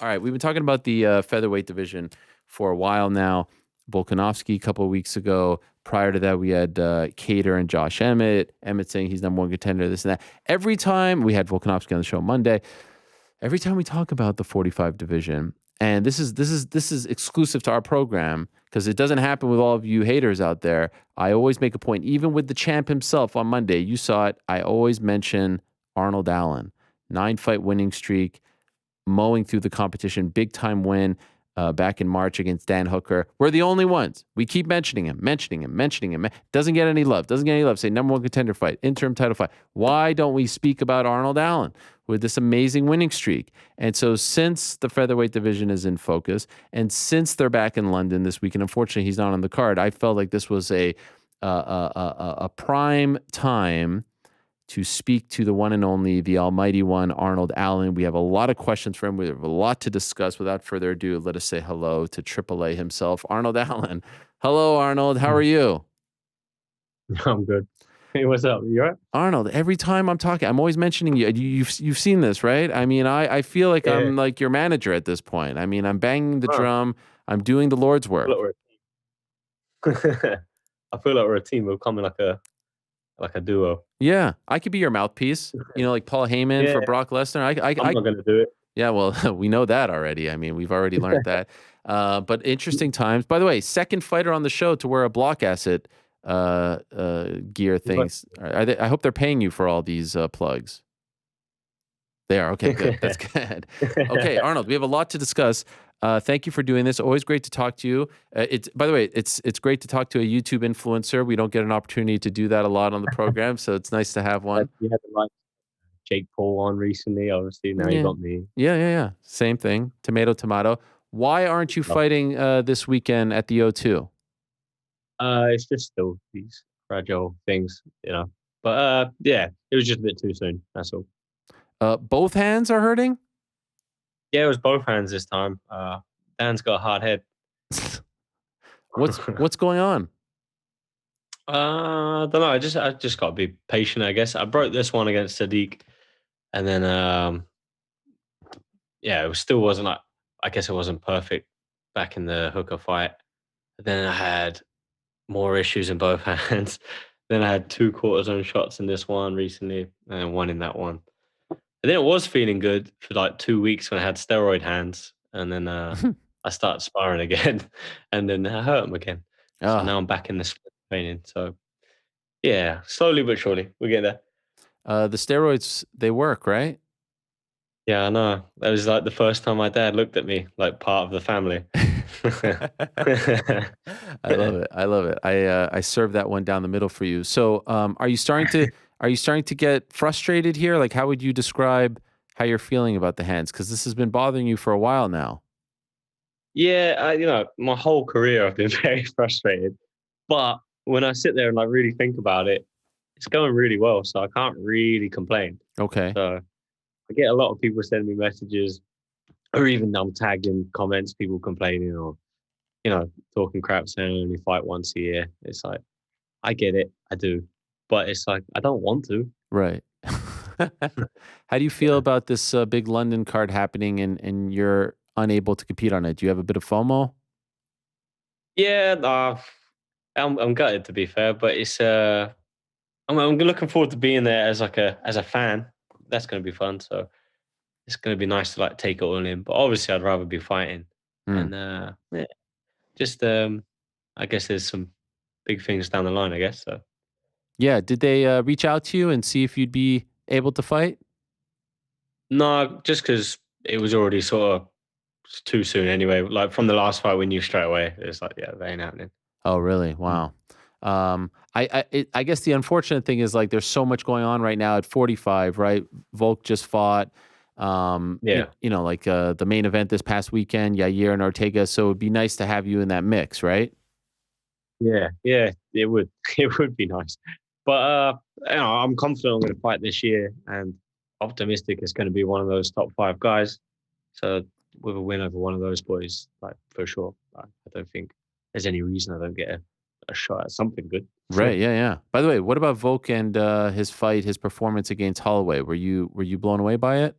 All right, we've been talking about the featherweight division for a while now. Volkanovski a couple of weeks ago. Prior to that, we had Cater and Josh Emmett. Emmett saying he's number one contender, this and that. Every time we had Volkanovski on the show Monday, every time we talk about the 45 division, and this is exclusive to our program because it doesn't happen with all of you haters out there. I always make a point, even with the champ himself on Monday. You saw it. I always mention Arnold Allen, 9-fight winning streak, mowing through the competition, big time win back in March against Dan Hooker. We're the only ones. We keep mentioning him. Doesn't get any love. Say number one contender fight, interim title fight. Why don't we speak about Arnold Allen with this amazing winning streak? And so since the featherweight division is in focus, and since they're back in London this week, and unfortunately he's not on the card, I felt like this was a prime time to speak to the one and only, the almighty one, Arnold Allen. We have a lot of questions for him. We have a lot to discuss. Without further ado, let us say hello to AAA himself, Arnold Allen. Hello, Arnold. How are you? I'm good. Hey, what's up? You all right? Arnold, every time I'm talking, I'm always mentioning you. You've seen this, right? I mean, I feel like Yeah. I'm like your manager at this point. I mean, I'm banging the Oh, drum. I'm doing the Lord's I work. feel like I feel like we're a team. We're coming like a duo. Yeah, I could be your mouthpiece. Like Paul Heyman Yeah, for Brock Lesnar. I'm not gonna do it. Yeah, well, we know that already. I mean, we've already learned that. But interesting times. By the way, second fighter on the show to wear a block acid gear But things. I hope they're paying you for all these plugs. They are. Okay, good. That's good. Okay, Arnold, we have a lot to discuss. Thank you for doing this. Always great to talk to you. By the way, it's great to talk to a YouTube influencer. We don't get an opportunity to do that a lot on the program, so it's nice to have one. you had like Jake Paul on recently. Obviously, now you Yeah. got me. Yeah. Same thing. Tomato, tomato. Why aren't you Love. fighting this weekend at the O2? It's just still these fragile things. But yeah, it was just a bit too soon. That's all. Both hands are hurting? Yeah, it was both hands this time. Dan's got a hard head. What's going on? I don't know. I just got to be patient, I guess. I broke this one against Sadiq, and then yeah, still wasn't like, I guess it wasn't perfect back in the Hooker fight. But then I had more issues in both hands. Then I had 2 cortisone shots in this one recently, and one in that one. And then it was feeling good for like 2 weeks when I had steroid hands, and then I started sparring again, and then I hurt them again. So Ah, now I'm back in the split training. So yeah, slowly but surely we get there. the steroids, they work, right? Yeah, I know. That was like the first time my dad looked at me like part of the family. I love it. I love it. I served that one down the middle for you. So, are you starting to get frustrated here? Like, how would you describe how you're feeling about the hands? Because this has been bothering you for a while now. Yeah, my whole career I've been very frustrated. But when I sit there and like really think about it, it's going really well. So I can't really complain. Okay. So I get a lot of people sending me messages, or even I'm tagged in comments, people complaining or talking crap, saying I only fight once a year. It's like I get it, I do, but it's like I don't want to. Right. How do you feel Yeah, about this big London card happening and you're unable to compete on it? Do you have a bit of FOMO? yeah. I'm gutted to be fair, but I'm looking forward to being there as a fan. That's gonna be fun. So it's gonna be nice to like take it all in. But obviously, I'd rather be fighting, Hmm. and yeah, just I guess there's some big things down the line. I guess so. Yeah. Did they reach out to you and see if you'd be able to fight? No, just because it was already sort of too soon anyway. Like from the last fight, we knew straight away. It's like, yeah, that ain't happening. Oh, really? Mm. Wow. I guess the unfortunate thing is like there's so much going on right now at 45, right? Volk just fought. Yeah, Like the main event this past weekend, Yair and Ortega. So it'd be nice to have you in that mix, right? yeah. It would, it would be nice. But I'm confident I'm going to fight this year, and optimistic it's going to be one of those top 5 guys. So with a win over one of those boys, like for sure, I don't think there's any reason I don't get a shot at something good. Right. Yeah. Yeah. By the way, what about Volk and his fight, his performance against Holloway? Were you blown away by it?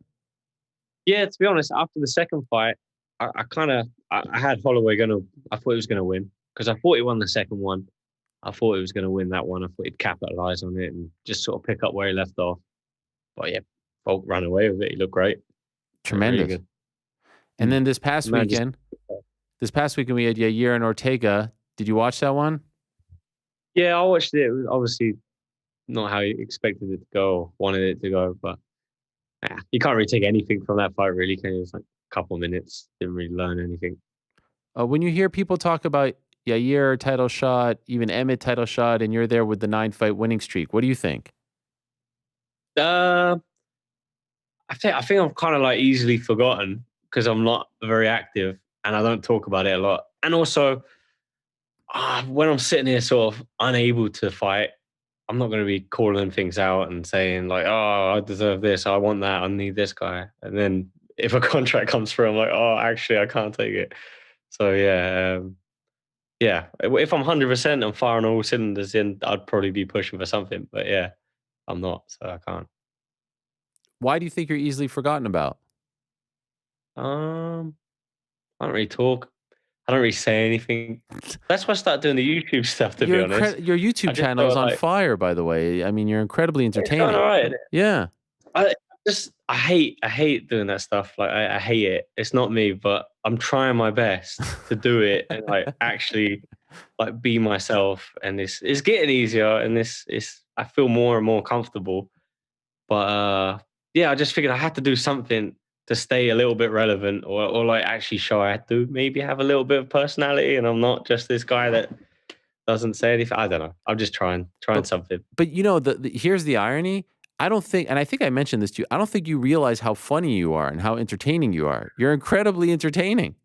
Yeah, to be honest, after the second fight, I had Holloway gonna. I thought he was gonna win because I thought he won the second one. I thought he was gonna win that one. I thought he'd capitalize on it and just sort of pick up where he left off. But yeah, Volk ran away with it. He looked great. Looked really Tremendous. good. And Mm. then Man, just this past weekend we had Yair and Ortega. Did you watch that one? yeah, I watched it. It was obviously not how you expected it to go, or wanted it to go, but you can't really take anything from that fight, really, can you? It's like a couple of minutes. Didn't really learn anything. When you hear people talk about Yair title shot, even Emmett title shot, and you're there with the 9-fight winning streak, what do you think? Uh, I think I'm kind of like easily forgotten because I'm not very active and I don't talk about it a lot. And also, when I'm sitting here sort of unable to fight, I'm not going to be calling things out and saying like, "Oh, I deserve this. I want that. I need this guy." And then if a contract comes through, I'm like, "Oh, actually, I can't take it." So yeah, yeah. If I'm 100% and firing all cylinders in, I'd probably be pushing for something. But yeah, I'm not, so I can't. Why do you think you're easily forgotten about? Um, I don't really talk. I don't really say anything. That's why I started doing the YouTube stuff. To be honest, Your I YouTube just channel is felt on like fire, by the way. I mean, you're incredibly it's going entertaining. alright. Yeah. I hate doing that stuff. Like I hate it. It's not me, but I'm trying my best to do it and like actually like be myself. And it's getting easier and this is I feel more and more comfortable. But yeah, I just figured I had to do something to stay a little bit relevant or like actually show I had to maybe have a little bit of personality and I'm not just this guy that doesn't say anything. I don't know. I'm just trying But something. but you know, here's the irony. I don't think, and I think I mentioned this to you. I don't think you realize how funny you are and how entertaining you are. You're incredibly entertaining.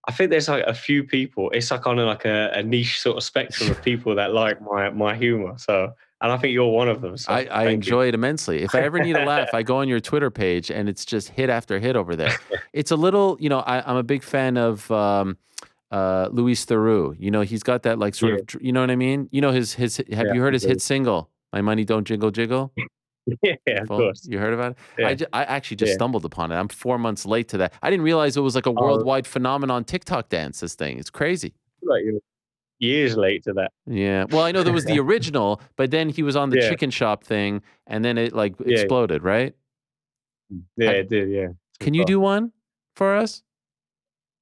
I think there's like a few people. It's like on like a niche sort of spectrum of people that like my humor. So, and I think you're one of them. So, I thank you. enjoy it immensely. If I ever need a laugh, I go on your Twitter page and it's just hit after hit over there. It's a little, I'm a big fan of Luis Theroux. You know, he's got that like sort Yeah, of, you know what I mean? You know have yeah, you heard his hit agreed. single, "My Money Don't Jiggle Jiggle"? Yeah, of course. You heard about it? Yeah, I actually just yeah. stumbled upon it. I'm 4 months late to that. I didn't realize it was like a Oh, worldwide phenomenon TikTok dance, this thing. It's crazy. like you're years late to that. Yeah. Well, I know there was the original, but then he was on the Yeah, chicken shop thing and then it like yeah, exploded, right? yeah. Ha- It did. Yeah. Too Can you far. do one for us?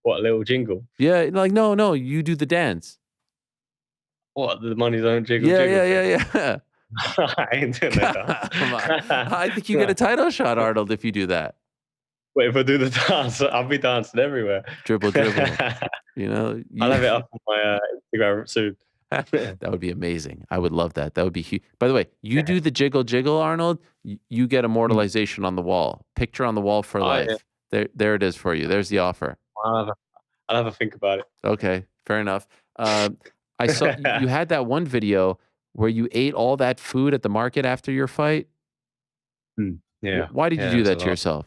What a little jingle? Yeah, like no, you do the dance. What the money don't jiggle Yeah, jiggle yeah, thing? yeah, yeah. I ain't doing no dance. Come on. I think you get a title shot, Arnold, if you do that. Wait, if I do the dance, I'll be dancing everywhere. Dribble, dribble. You know, I'll have it up on my Instagram soon. that would be amazing. I would love that. That would be huge. By the way, you do the jiggle jiggle, Arnold. You get immortalization on the wall. Picture on the wall for Oh yeah, life. There it is for you. There's the offer. I'll have a, I'll have a think about it. Okay, fair enough. I saw you had that one video where you ate all that food at the market after your fight. Mm, yeah, Why did you yeah, do it's a that to lot. yourself?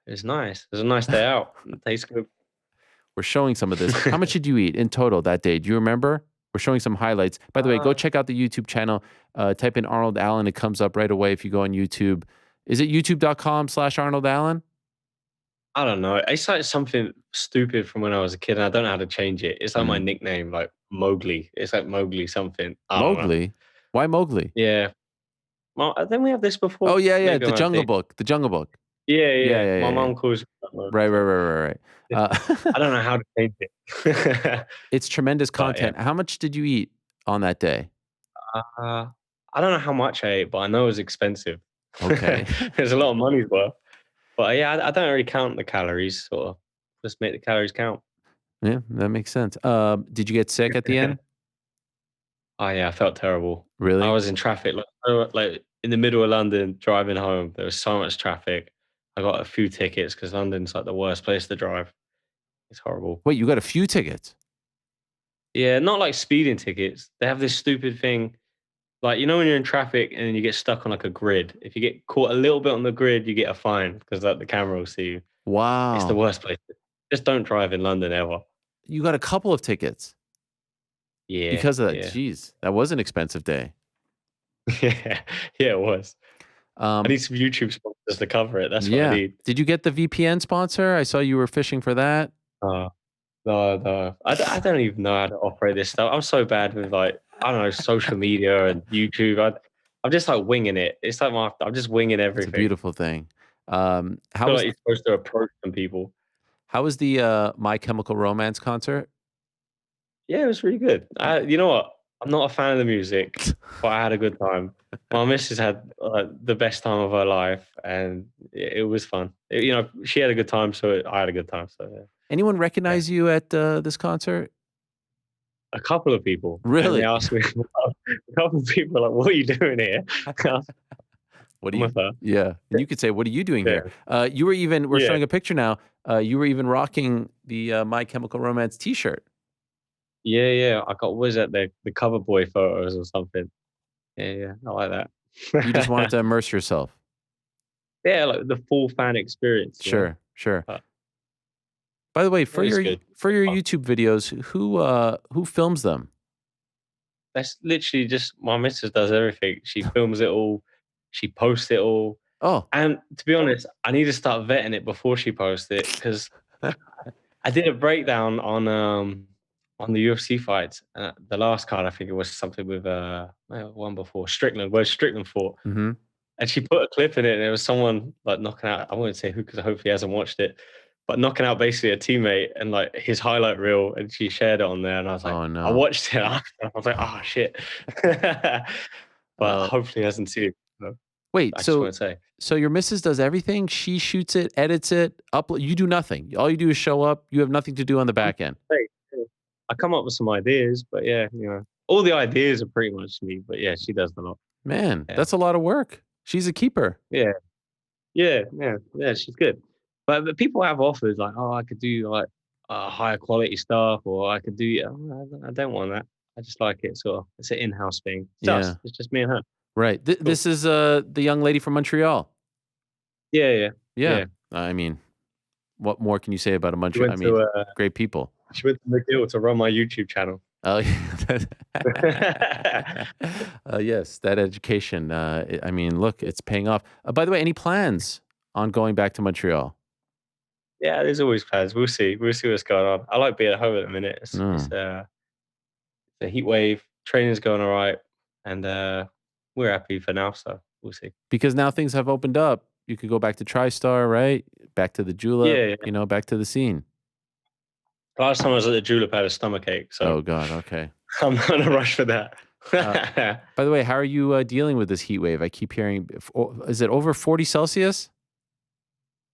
It's nice. It was a nice day out. It tastes good. We're showing some of this. How much did you eat in total that day? Do you remember? We're showing some highlights. By the way, go Uh, check out the YouTube channel. Type in Arnold Allen. It comes up right away if you go on YouTube. Is it youtube.com/Arnold Allen? I don't know. It's like something stupid from when I was a kid, and I don't know how to change it. It's like my Mm. nickname, like Mowgli. It's like Mowgli something. I don't know. Mowgli? Why Mowgli? Yeah. Well, then we have this Oh, before. yeah, yeah. Maybe The I'm Jungle outdated. Book. The Jungle Book. Yeah, Yeah, yeah. yeah, My yeah, yeah. mom calls it that Mowgli, Right, right, so right, right, right. it's, I don't know how to change it. It's tremendous But yeah. content. How much did you eat on that day? Uh, I don't know how much I ate, but I know it was expensive. Okay. There's a lot of money's worth. But yeah, I don't really count the calories, sort of just make the calories count. Yeah, that makes sense. Did you get sick at the end? Oh yeah, I felt terrible. I Really? was in traffic, like in the middle of London, driving home. There was so much traffic. I got a few tickets because London's like the worst place to drive. It's horrible. Wait, you got a few tickets? Yeah, not like speeding tickets. They have this stupid thing, like you know when you're in traffic and then you get stuck on like a grid. If you get caught a little bit on the grid, you get a fine because like the camera will see you. It's the Wow. worst place. Just don't drive in London ever. You got a couple of tickets Yeah, because of that. yeah, Jeez, that was an expensive day. yeah, yeah. It was. I need some YouTube sponsors to cover it. That's what I Yeah. need. Did you get the VPN sponsor? I saw you were fishing for that. Uh, no, no. I don't even know how to operate this stuff. I'm so bad with like, I don't know, social media and YouTube. I'm just like winging it. It's like I'm just winging It's a everything. beautiful thing. I feel like you're supposed to approach some people. How was the My Chemical Romance concert? Yeah, it was really good. You know what? I'm not a fan of the music, but I had a good time. My missus had the best time of her life, and it was fun. She had a good time, so I had a good time. So Anyone yeah. recognize you at this concert? A couple of people, and they Really? asked me. A couple of people were like, "What are you doing here?" What do I'm you? with her. Yeah, and you could say, "What are you doing here?" Yeah, You were even. We're yeah, showing a picture now. You were even rocking the My Chemical Romance T-shirt. yeah, yeah. I got was that the cover boy photos or something. Yeah, yeah, I like You just wanted that. to immerse yourself. Yeah, like the full fan experience. Sure, sure. But By the way, it was good. for your YouTube videos, who films them? That's literally just my missus does everything. She films it all, she posts it all, Oh, and to be honest, I need to start vetting it before she posts it because I did a breakdown on the UFC fights. The last card, I think it was something with one before Strickland, where Strickland fought, mm-hmm. and she put a clip in it, and it was someone like knocking out. I won't say who because hopefully he hasn't watched it, but knocking out basically a teammate and like his highlight reel, and she shared it on there, and I was like, Oh I no. watched it after, I was like, oh shit, but Uh, hopefully he hasn't seen it. So wait. I just want to say, So your missus does everything. She shoots it, edits it, upload. You do nothing. All you do is show up. You have nothing to do on the back end. hey, I come up with some ideas, but yeah, all the ideas are pretty much me, but yeah, she does a lot. Man, Yeah, that's a lot of work. She's a keeper. yeah. Yeah, yeah, yeah, she's good. But people have offers like, "Oh, I could do like higher quality stuff, or I could do." I don't want that. I just like it sort of. It's an in-house thing. It's us. Yeah. It's just me and her. Right. Cool. This is the young lady from Montreal. Yeah, yeah, Yeah. yeah. I mean, what more can you say about a She Montreal? I went mean, to great people. she went to McGill to run my YouTube channel. Oh, yes, that education. I mean, look, it's paying off. By the way, any plans on going back to Montreal? Yeah, there's always plans. We'll see. We'll see what's going on. I like being at home at the minute. It's No. a heat wave. Training's going all right, and we're happy for now. So we'll see. Because now things have opened up. You could go back to TriStar, right? Back to the Julep, Yeah, yeah. back to the scene. Last time I was at the Julep, I had a stomachache, so Oh God, okay. I'm not in a rush for that. Uh, by the way, how are you dealing with this heat wave? I keep hearing, is it over 40 Celsius?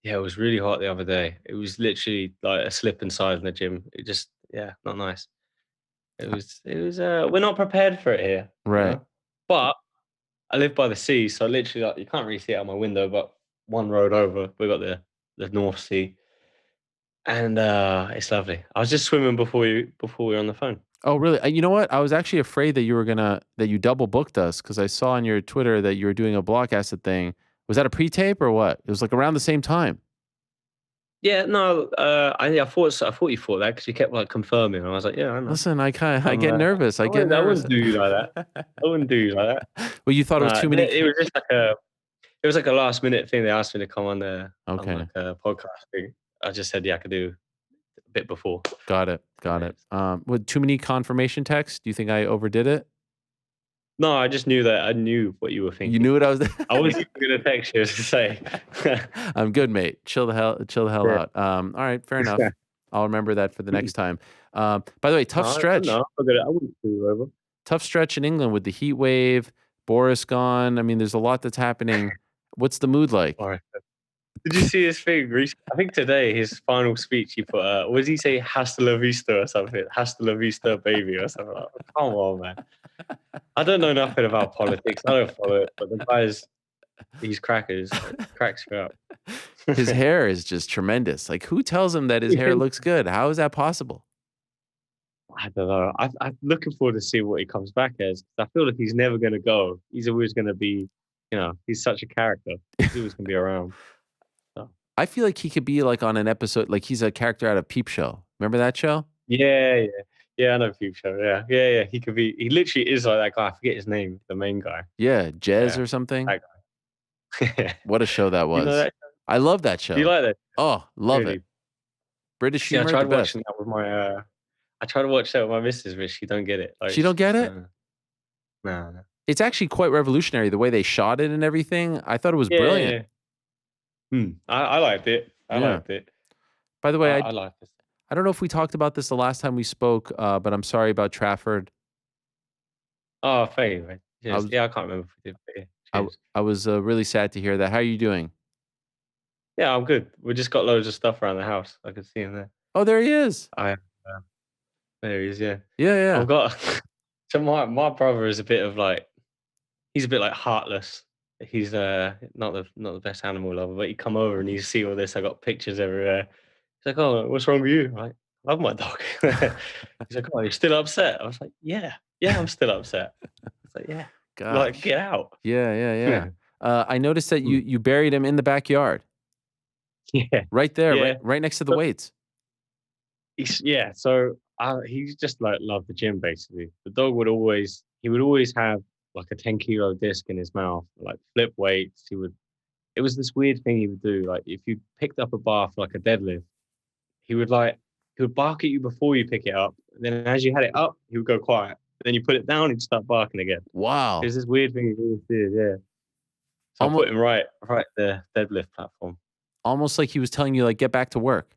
Yeah, it was really hot the other day. It was literally like a slip inside in the gym. It just, yeah, not nice. We're not prepared for it here, Right. But I live by the sea, so literally, like, you can't really see it out my window, but one road over, we got the North Sea, and it's lovely. I was just swimming before we were on the phone. Oh, really? You know what? I was actually afraid that that you double booked us because I saw on your Twitter that you were doing a block acid thing. Was that a pre-tape or what? It was like around the same time. Yeah, no, I thought you thought that because you kept like confirming, and I was like, yeah, I know. Listen, I get nervous. I get I nervous. wouldn't do you like that. I wouldn't do you like that. Well, you thought it was Nah, too many. it was just like a last minute thing. They asked me to come on Okay, like a podcast thing. I just said yeah, I could do a bit before. got it, got Yeah. it. With too many confirmation texts, do you think I overdid it? No, I just knew that I knew what you were You thinking. knew what I was. I wasn't even gonna text you to say. I'm good, mate. Chill the hell Yeah. out. All right, fair enough. I'll remember that for the next time. By the way, tough stretch. No, I wouldn't screw you over. Tough stretch in England with the heat wave, Boris gone. I mean, there's a lot that's happening. What's the mood like? All right. Did you see his thing? I think today his final speech he put. What did he say? Hasta la vista or something. Hasta la vista, baby, or something. Like that. Come on, man. I don't know nothing about politics. I don't follow it, but the guy's he's crackers. Cracks me up. His hair is just tremendous. Like, who tells him that his hair looks good? How is that possible? I don't know. I'm looking forward to see what he comes back as. I feel like he's never going to go. He's always going to be, he's such a character. He's always going to be around. So. I feel like he could be like on an episode, like he's a character out of Peep Show. Remember that show? Yeah, yeah. Yeah, I know Peep Show. Yeah, yeah, yeah. He literally is like that guy. I forget his name, the main guy. Yeah, Jez Yeah, or something. that guy. What a show that You know was. that? I love that Do you show. like that? Oh, love it. Really? British See, I humor, tried the best. watching that with my. I tried to watch that with my missus, but she don't get it. Like She don't she get just it? no. It's actually quite revolutionary the way they shot it and everything. I thought it was Yeah, brilliant. yeah. I liked it. I Yeah. liked it. By the way, I liked it. I don't know if we talked about this the last time we spoke, but I'm sorry about Trafford. Oh, thank you. I Cheers. was Yeah, I can't remember if we did, but yeah, I cheers. I was really sad to hear that. How are you doing? Yeah, I'm good. We just got loads of stuff around the house. I can see him there. Oh, there he is. I there he is. Yeah, Yeah, yeah. I've got. So my brother is a bit of like he's a bit like heartless. He's not the best animal lover, but he come over and you see all this. I got pictures everywhere. He's like, "Oh, what's wrong with you?" I'm like, "I love my dog." He's like, "Oh, you're still upset?" I was like, "Yeah, yeah, I'm still upset." It's like, "Yeah, like Gosh. get out." Yeah, yeah, yeah. Yeah, I noticed that you Mm. you buried him in the backyard, yeah, right there, yeah. right next to the But weights. yeah. So he just like loved the gym. Basically, the dog would always have like a 10 kilo disc in his mouth, like flip weights. It was this weird thing he would do. Like if you picked up a bar for like a deadlift, he would like he would bark at you before you pick it up. And then as you had it up, he would go quiet. Then you put it down, he'd start barking again. It Wow. was this weird thing he always did. Yeah. So I Almost put him right the deadlift platform. almost like he was telling you like get back to work.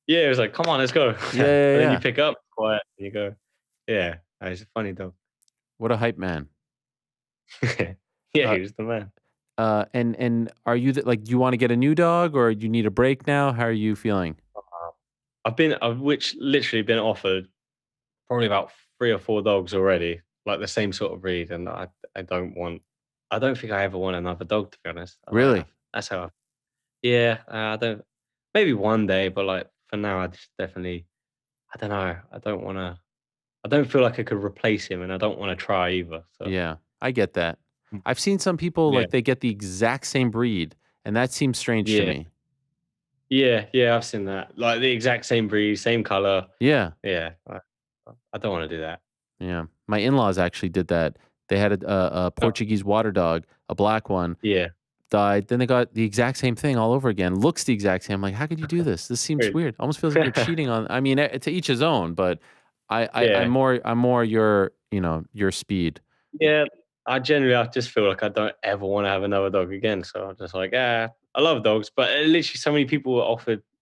Yeah, it was like, come on, let's go. Yeah, But yeah, then you yeah. pick up quiet and you go, yeah, he's a funny dog. What a hype man. Yeah, Uh, he was the man. and are you like do you want to get a new dog or you need a break now? How are you feeling? I've which literally been offered probably about 3 or 4 dogs already, like the same sort of breed, and I don't think I ever want another dog to be honest. Really? That's how. Yeah, I don't. Maybe one day, but like for now, I just definitely. I don't know. I don't want to. I don't feel like I could replace him, and I don't want to try either. So Yeah, I get that. Mm. I've seen some people yeah, like they get the exact same breed, and that seems strange to yeah, me. yeah. I've seen that. Like the exact same breed, same color. Yeah, Yeah, I don't want to do that. yeah. My in-laws actually did that. They had a Oh, Portuguese water dog, a black one, yeah, died. Then they got the exact same thing all over again. Looks the exact same. I'm like, how could you do this? This seems great. weird. Almost feels like you're cheating on. I mean, to each his own. But Yeah, I'm more your your speed. yeah. I just feel like I don't ever want to have another dog again. So I'm just like, I love dogs, but literally so many people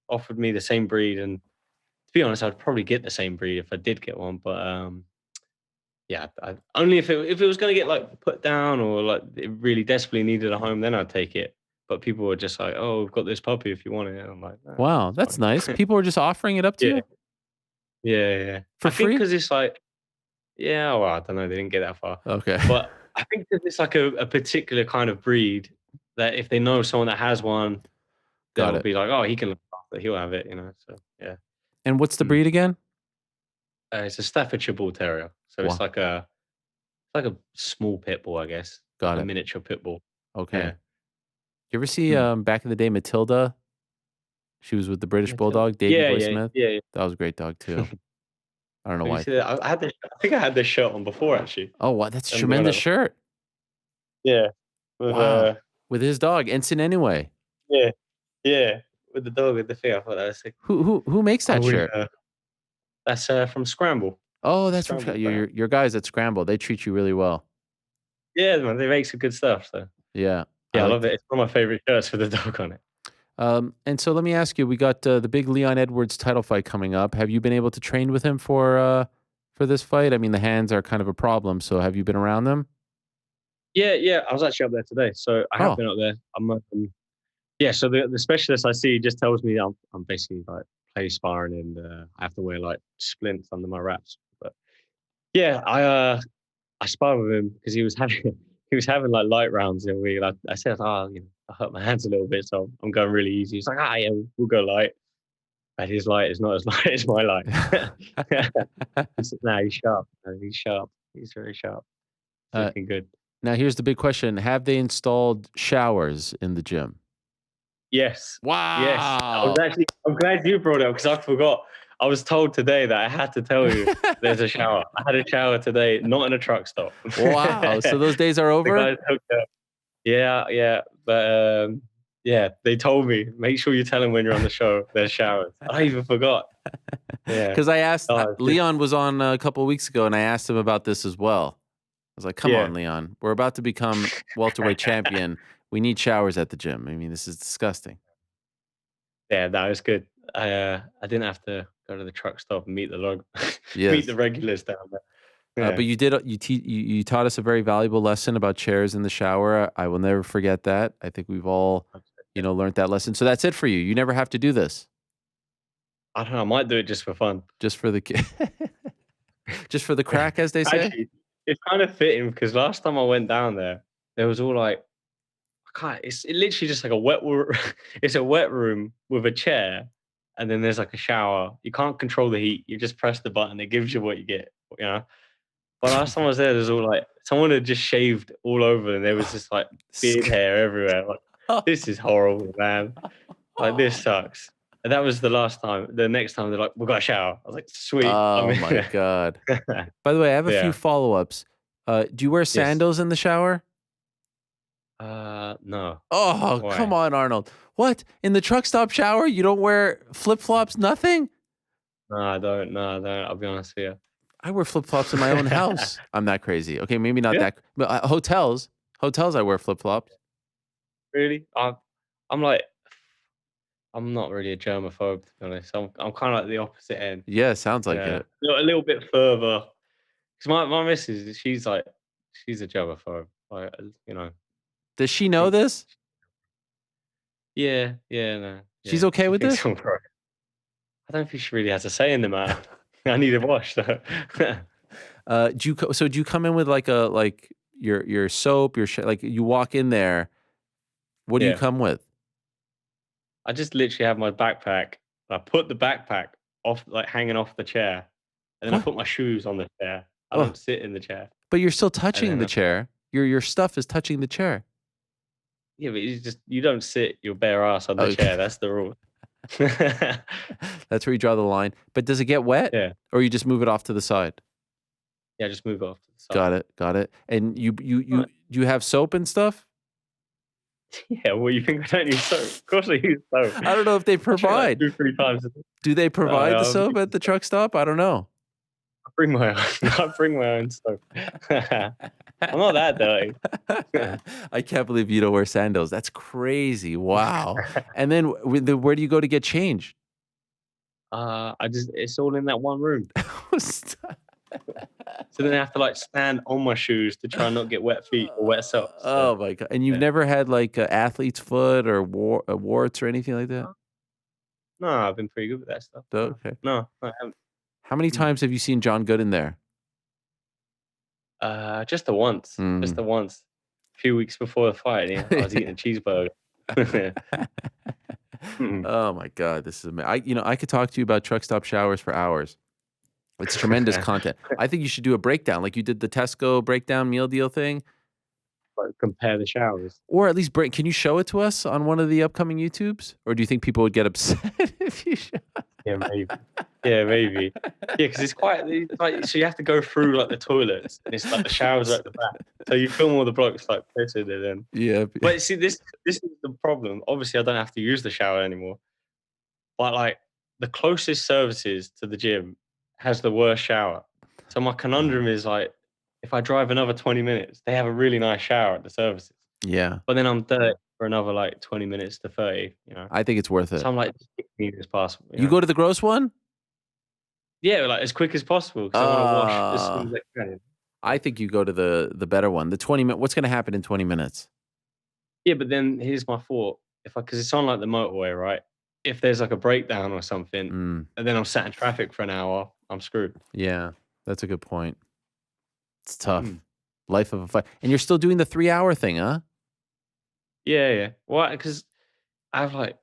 offered me the same breed, and to be honest, I'd probably get the same breed if I did get one. But yeah, only if it was going to get like put down or like it really desperately needed a home, then I'd take it. But people were just like, "Oh, we've got this puppy if you want it." And I'm like, "No, Wow, it's that's nice. fine." People are just offering it up to Yeah, you yeah. for I think free. because it's like, yeah, well, I don't know, they didn't get that far, Okay, but I think that it's like a particular kind of breed that if they know someone that has one, got they'll it. be like, "Oh, he can look after, he'll have it." So yeah. And what's the Mm. breed again? It's a Staffordshire Bull Terrier, so Wow, it's like a small pit bull, I guess, like got a it. miniature pit bull. Okay. Yeah. You ever see Mm. back in the day Matilda? She was with the British Matilda. Bulldog, Davy Yeah, Boy yeah, Smith. yeah, yeah. That was a great dog too. I don't know Have you why. seen that? I think I had this shirt on before actually. Oh, wow, that's a And when tremendous I shirt. yeah, with Wow, with his dog Ensign anyway. yeah, yeah, with the dog with the thing. I thought that was sick. Who makes I that wish shirt? that's from Scramble. Oh, that's from Scramble brand. your guys at Scramble. They treat you really well. Yeah, man, they make some good stuff. So Yeah, I yeah, I like love to. it. It's one of my favorite shirts with the dog on it. And so let me ask you, we got the big Leon Edwards title fight coming up. Have you been able to train with him for this fight? I mean, the hands are kind of a problem. So have you been around them? Yeah, yeah. I was actually up there today, so I have Oh, been up there. Yeah. So the specialist I see just tells me I'm basically like play sparring and I have to wear like splints under my wraps. But yeah, I sparred with him because he was having he was having like light rounds and we like I said, I hurt my hands a little bit, so I'm going really easy. He's like, yeah, we'll go light. But his light is not as light as my light. He's sharp. He's sharp. He's very sharp. He's uh, looking good. now here's the big question: have they installed showers in the gym? Yes. Yes. Wow. I'm glad you brought it up because I forgot. I was told today that I had to tell you there's a shower. I had a shower today, not in a truck stop. Wow. So those days are The over? guys hooked up. Yeah, yeah. But yeah, they told me make sure you tell them when you're on the show there's showers. I even forgot. Yeah. Because I asked Oh, it's just, Leon was on a couple of weeks ago, and I asked him about this as well. I was like, "Come yeah. on, Leon, we're about to become welterweight champion. We need showers at the gym. I mean, this is disgusting." Yeah, that was good. I didn't have to go to the truck stop and meet the meet the Yes. regulars down there. Yeah. But you taught us a very valuable lesson about chairs in the shower. I will never forget that. I think we've all, learned that lesson. So that's it for you. You never have to do this I don't know, I might do it just for fun. just for the just for the crack, as they say. Actually, it's kind of fitting because last time I went down there, there was all like, I can't, it's literally just like a it's a wet room with a chair, and then there's like a shower. You can't control the heat. You just press the button. It gives you what you get. You know. But last time I was there's all like someone had just shaved all over, and there was just like beard hair everywhere. Like, this is horrible, man. Like, this sucks. And that was the last time. The next time they're like, "We got a shower." I was like, "Sweet." Oh I'm my in. God. By the way, I have a few Yeah. follow-ups. Do you wear Yes. sandals in the shower? No. Oh, come Why? on, Arnold. What? In the truck stop shower, you don't wear flip-flops, nothing? No, I don't. No, I don't. I'll be honest with you. I wear flip-flops in my own house. I'm that crazy. Okay, maybe not Yeah. that, but hotels, I wear flip-flops. Really? I'm like, I'm not really a germaphobe, to be honest. I'm kind of like the opposite end. Yeah, sounds like Yeah, it. a little bit further. Because my missus, she's like, she's a germaphobe. Like, Does she know she, this? yeah, yeah, no, She's yeah. okay She with thinks this? I'm gross. I don't think she really has a say in the matter. I need a wash though. Do you come in with like your soap, like you walk in there, what do you Yeah, come with? I just literally have my backpack. I put the backpack off, like hanging off the chair, and then I What? put my shoes on the chair. I Oh, don't sit in the chair, but you're still and touching then the chair. Your stuff is touching the chair. yeah, but you don't sit your bare ass on the Okay. chair. That's the rule. That's where you draw the line. But does it get wet? Yeah, Or you just move it off to the side? yeah. Just move off to the Got side. it. Got it. And Right. do you have soap and stuff? Yeah. Well, you think I don't use soap? Of course I use soap. I don't know if they I drink like provide. 2, 3 times a day. Do they No, provide the soap at the truck stop? I don't know. I bring my own. I bring my own soap. I'm not that dirty. I can't believe you don't wear sandals. That's crazy. Wow. And then where do you go to get changed? It's all in that one room. Stop. So then I have to like stand on my shoes to try and not get wet feet or wet socks. So Oh my God. And you've yeah. never had like a athlete's foot or warts or anything like that? No, I've been pretty good with that stuff. No, Okay. no, I haven't. How many Mm. times have you seen John Good in there? Just the once. Just Mm. the once. A few weeks before the fight, yeah, I was eating a cheeseburger. Mm. Oh my God, this is amazing. I could talk to you about truck stop showers for hours. It's tremendous content. I think you should do a breakdown, like you did the Tesco breakdown meal deal thing, Like, compare the showers. or at least break. Can you show it to us on one of the upcoming YouTubes, or do you think people would get upset if you show? Yeah, maybe. Yeah, maybe. Yeah, because it's like, so you have to go through like the toilets, and it's like the showers are at the back. So you film all the blokes like pissing and then. Yeah. But see, this is the problem. Obviously, I don't have to use the shower anymore. But like the closest services to the gym has the worst shower. So my conundrum is like, if I drive another 20 minutes, they have a really nice shower at the services. Yeah, But then I'm dirty for another like 20 minutes to 30, I think it's worth it. So I'm like, just get me as possible. You go to the gross one? Yeah, like as quick as possible because I want to wash as soon as I can. I think you go to the better one. The 20-minute. What's going to happen in 20 minutes? Yeah, but then here's my thought. Because it's on like the motorway, right? If there's like a breakdown or something, Mm, and then I'm sat in traffic for an hour, I'm screwed. yeah, that's a good point. It's tough. Mm. Life of a fight. And you're still doing the 3-hour thing, huh? Yeah, yeah. Well, because I have like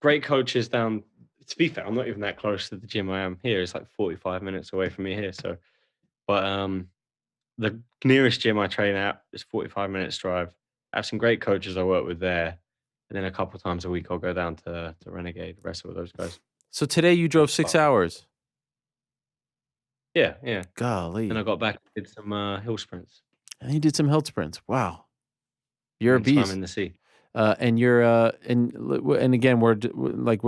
great coaches down. To be fair, I'm not even that close to the gym I am here. It's like 45 minutes away from me here. So, but the nearest gym I train at is 45 minutes drive. I have some great coaches I work with there, and then a couple times a week I'll go down to Renegade, wrestle with those guys. So today you drove 6 hours. Yeah, yeah. Golly. And I got back and did some hill sprints. And you did some hill sprints. Wow. You're a And swam beast. in the sea. And you're and again we're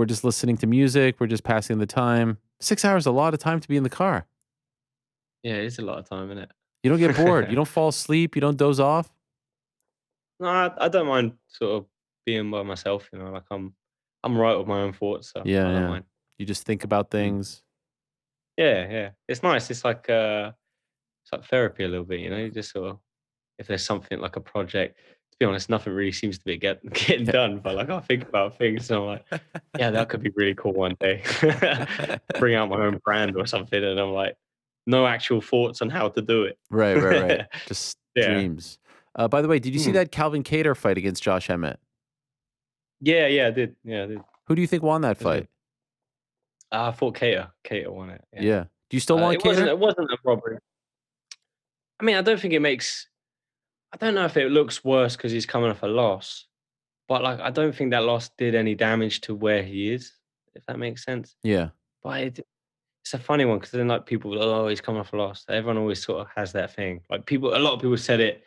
just listening to music. We're just passing the time. 6 hours is a lot of time to be in the car. Yeah, it's a lot of time, isn't You don't get bored. You it? don't fall asleep. You don't doze off. No, I don't mind sort of being by myself, like I'm right with my own thoughts, so Yeah, I don't yeah. mind. You just think about Mm. things. Yeah, yeah. It's nice. It's like therapy a little bit, you just sort of if there's something like a project, to be honest, nothing really seems to be getting done, but like I think about things and I'm like, yeah, that could be really cool one day. Bring out my own brand or something, and I'm like, no actual thoughts on how to do Right, right, right. it. Just Yeah. dreams. By the way, did you see Mhm. that Calvin Kattar fight against Josh Emmett? Yeah, yeah, I did. Yeah, I did. It Who do you think won that was good. fight? I thought Cater won it. Yeah. Yeah. Do you still want It wasn't Kattar? it wasn't a robbery. I mean, I don't think it makes. I don't know if it looks worse because he's coming off a loss, but like I don't think that loss did any damage to where he is, if that makes sense. Yeah. But it's a funny one because then like people, oh, he's coming off a loss. Everyone always sort of has that thing. Like a lot of people said it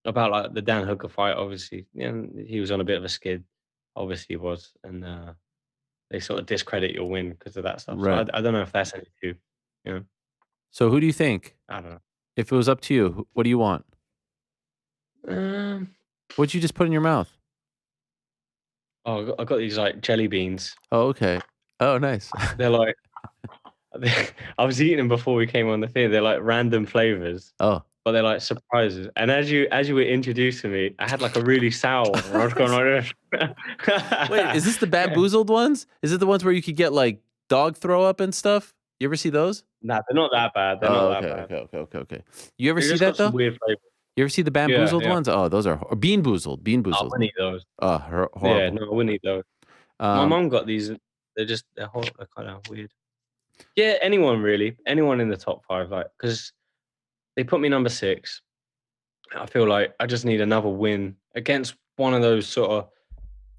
about like the Dan Hooker fight. Obviously, he was on a bit of a skid. Obviously, he was, and they sort of discredit your win because of that stuff. So Right. I don't know if that's any true. You know, So who do you think? I don't If it was up to you, what do you want? know. What'd you just put in your mouth? Oh, I got these like jelly beans. Oh, okay. Oh, nice. They're like I was eating them before we came on the thing. They're like random flavors, Oh. but they're like surprises. And as you were introducing me, I had like a really sour one. I was going like Wait, is this the this. bamboozled ones? Is it the ones where you could get like dog throw up and stuff? You ever see those? Nah, they're not that bad. They're Oh, not okay, that bad. okay, okay, okay, okay. You ever They see just got that some though? weird flavors. You ever see the Yeah, bamboozled yeah. ones? Oh, those are or bean boozled, bean I boozled. wouldn't eat those. Oh, Yeah, horrible. no, I wouldn't eat those. My Um, mum got these. They're kind of weird. Yeah, anyone really, anyone in the top five, like because they put me number six. I feel like I just need another win against one of those sort of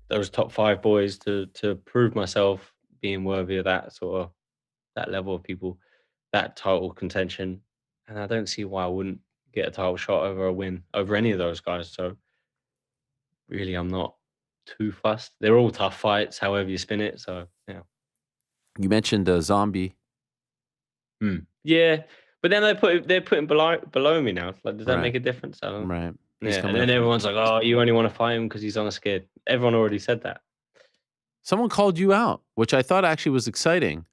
those top five boys to prove myself being worthy of that sort of that level of people, that title contention. And I don't see why I wouldn't get a title shot over a win over any of those guys. So really, I'm not too fussed. They're all tough fights, however you spin it. So yeah. you mentioned Zombie, Yeah, but then they're putting below me now. Like, does that right? make a difference? I don't. Right. He's Yeah, and coming then up. everyone's like, "Oh, you only want to fight him because he's on a skid." Everyone already said that. Someone called you out, which I thought actually was exciting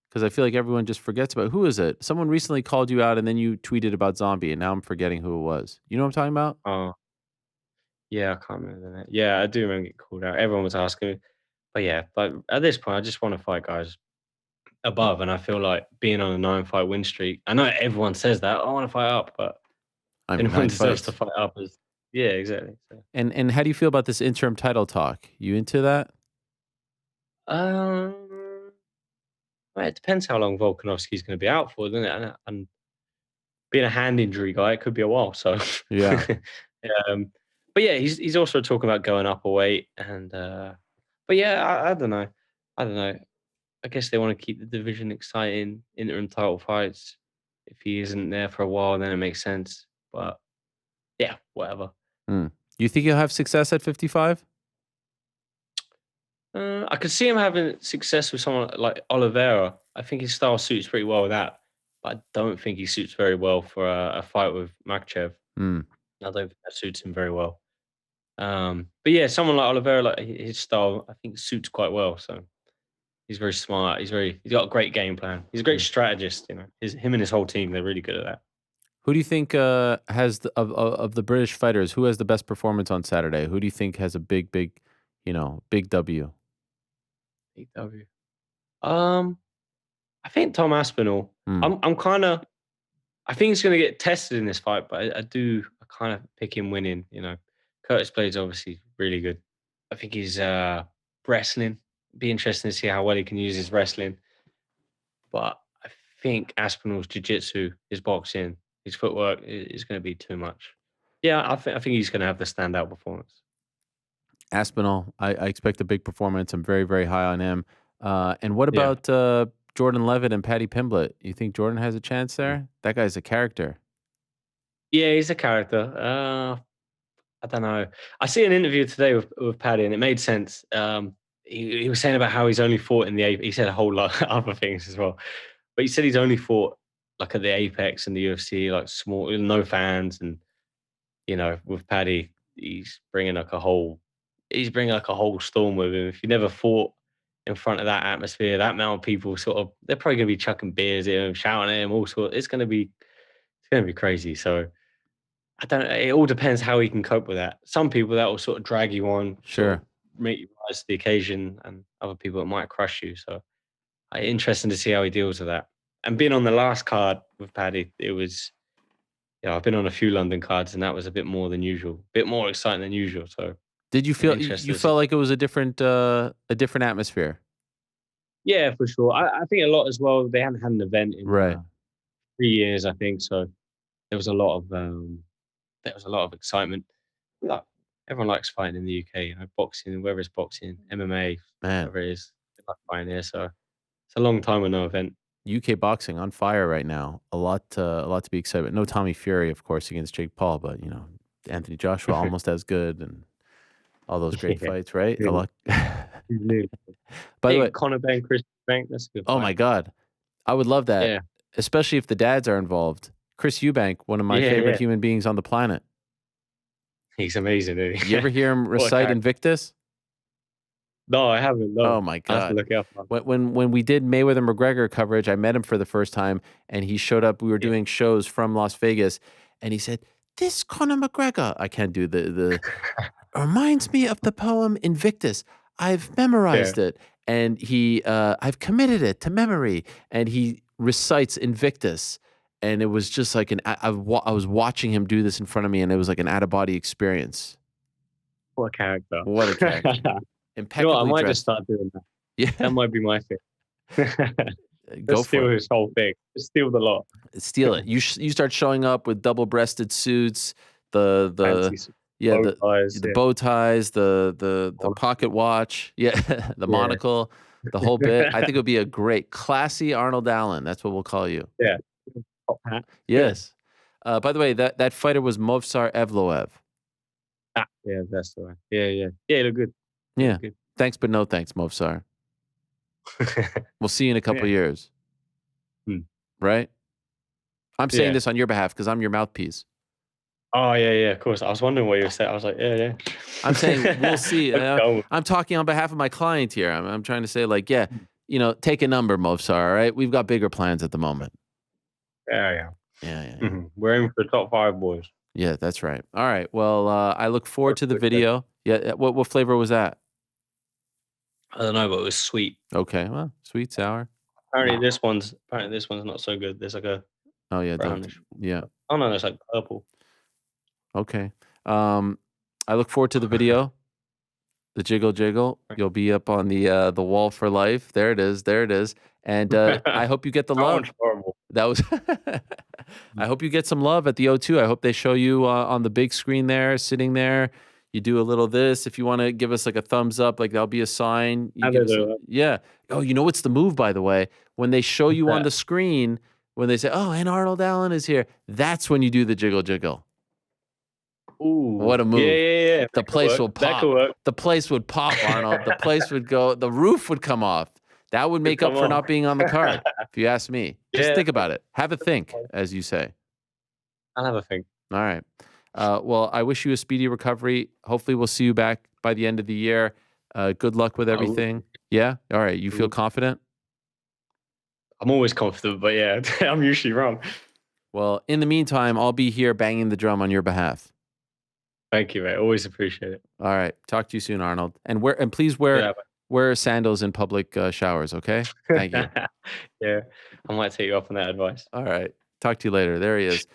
because I feel like everyone just forgets about who is it. Someone recently called you out, and then you tweeted about Zombie, and now I'm forgetting who it was. You know what I'm talking about? Oh, yeah, I can't remember that. Yeah, I do remember getting called out. Everyone was asking me, but yeah, but at this point, I just want to fight guys above, and I feel like being on a 9-fight win streak. I know everyone says that I want to fight up, but I mean, anyone 9 deserves to fights. fight up. As yeah, exactly. So, And how do you feel about this interim title talk? You into that? um, well, it depends how long Volkanovski's going to be out for, doesn't it? And being a hand injury guy, it could be a while. So, Yeah. um, but yeah, he's also talking about going up a weight, and but yeah, I don't know, I don't know. I guess they want to keep the division exciting, interim title fights. If he isn't there for a while, then it makes sense. But yeah, whatever. Hmm. You think he'll have success at 55? I could see him having success with someone like Oliveira. I think his style suits pretty well with that, but I don't think he suits very well for a fight with Makhachev. Hmm. I don't think that suits him very well. But yeah, someone like Oliveira, like his style, I think suits quite well. So he's very smart. He's got a great game plan. He's a great Hmm. strategist. Him and his whole team, they're really good at that. Who do you think has of the British fighters? Who has the best performance on Saturday? Who do you think has a big, big W? Big W. Um, I think Tom Aspinall. Hmm. I'm kind of. I think he's going to get tested in this fight, but I kind of pick him winning. Curtis Blade's obviously really good. I think he's wrestling. Be interesting to see how well he can use his wrestling. But I think Aspinall's jiu-jitsu, his boxing, his footwork is going to be too much. Yeah, I think he's going to have the standout performance. Aspinall, I expect a big performance. I'm very, very high on him. And what Yeah. about Jordan Levitt and Paddy Pimblett? You think Jordan has a chance Mm. there? That guy's a character. Yeah, he's a character. I don't know. I see an interview today with Paddy, and it made sense. He was saying about how he's only fought in the He said a whole lot of other things as well, but he said he's only fought like at the Apex and the UFC, like small, no fans, and with Paddy, he's bringing like a whole storm with him. If you never fought in front of that atmosphere, that amount of people, they're probably gonna be chucking beers at him, shouting at him, all sorts. It's gonna be crazy. So I don't. It all depends how he can cope with that. Some people that will sort of drag you on, sort of Sure. make you rise to the occasion, and other people it might crush you. So interesting to see how he deals with that. And being on the last card with Paddy, it was. I've been on a few London cards, and that was a bit more than usual, a bit more exciting than usual. So Did you yeah, feel interested you to see. felt like it was a different atmosphere? Yeah, for sure. I think a lot as well. They hadn't had an event in Right. 3 years, I think. So there was a lot of excitement. Like, everyone likes fighting in the UK. Boxing, whether it's boxing, MMA, Man, whatever it is, they like fighting here. So it's a long time with no event. UK boxing on fire right now. A lot to be excited about. No Tommy Fury, of course, against Jake Paul, but Anthony Joshua almost as good, and all those great Yeah, fights, right? A really, lot. really. By the Hey, way, Conor Ben, Chris Bank, that's a good oh fight. my God, I would love that, Yeah, especially if the dads are involved. Chris Eubank, one of my yeah, favorite yeah. human beings on the planet. He's amazing, isn't You he? ever hear him What a recite character. Invictus? No, I haven't. No, Oh my I have to God. look it up. Man. When we did Mayweather McGregor coverage, I met him for the first time, and he showed up. We were Yeah, doing shows from Las Vegas, and he said, "This Conor McGregor, I can't do the reminds me of the poem Invictus. I've yeah. memorized it, and I've committed it to memory." And he recites Invictus, and it was just like I was watching him do this in front of me, and it was like an out of body experience. What a character. What a character! You know what? I Impeccably might just dressed. start doing that. That Yeah, might be my thing. go Just for steal it. his whole thing. Just steal the lot. Steal it. You start showing up with double-breasted suits, the Fancy yeah, bow the ties. the Yeah. bow ties, the pocket watch, yeah, the Yeah. monocle, the whole bit. I think it would be a great classy Arnold Allen. That's what we'll call you. Yeah. Top hat. Yeah. Yes. By the way, that fighter was Movsar Evloev. Ah, yeah, that's the one. Yeah, yeah. Yeah, you look good. You Yeah. look good. Thanks, but no thanks, Movsar. We'll see you in a couple Yeah. years, Hmm. right? I'm saying Yeah. this on your behalf because I'm your mouthpiece. Oh, yeah, yeah, of course. I was wondering what you were saying. I was like, yeah, I'm saying we'll yeah. see. Let's go. I'm talking on behalf of my client here. I'm trying to say like, yeah, take a number, Movsar. All right, we've got bigger plans at the moment. Yeah, yeah. Yeah. We're aiming for the top 5 boys. Yeah, that's right. All right. Well, I look forward to the Perfect. video. Yeah. What flavor was that? I don't know, but it was sweet. Okay. Well, sweet, sour. Apparently this one's not so good. There's like a Oh yeah, brownish. yeah. Oh no, it's like purple. Okay. I look forward to the video. The jiggle jiggle. You'll be up on the wall for life. There it is. There it is. And I hope you get the That love. one's horrible. That was. I hope you get some love at the O2. I hope they show you on the big screen there, sitting there. You do a little this. If you want to give us like a thumbs up, like that'll be a sign. You How give they us do it. yeah. Oh, you know what's the move, by the way? When they show you on the screen, when they say, "Oh, and Arnold Allen is here," that's when you do the jiggle jiggle. Ooh. What a Yeah, move! yeah, yeah. The place will That pop. could work. The place would pop, Arnold. The place would go. The roof would come off. That would make up Come for on. not being on the card, if you ask me. Just Yeah. think about it. Have a think, as you say. I'll have a think. All right. Well, I wish you a speedy recovery. Hopefully, we'll see you back by the end of the year. Good luck with everything. Yeah? All right. You feel confident? I'm always confident, but yeah, I'm usually wrong. Well, in the meantime, I'll be here banging the drum on your behalf. Thank you, mate. Always appreciate it. All right. Talk to you soon, Arnold. And please wear sandals in public showers, okay? Thank you. Yeah, I might take you up on that advice. All right. Talk to you later. There he is.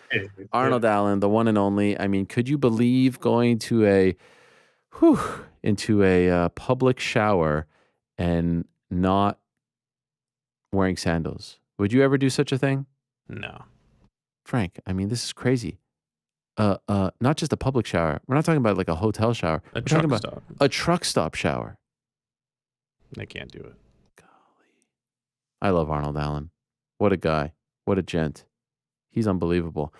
Arnold Allen, the one and only. I mean, could you believe going to into a public shower and not wearing sandals? Would you ever do such a thing? No. Frank, I mean, this is crazy. Not just a public shower. We're not talking about like a hotel shower. We're talking about stop. a truck stop shower. They can't do it. Golly. I love Arnold Allen. What a guy. What a gent. He's unbelievable.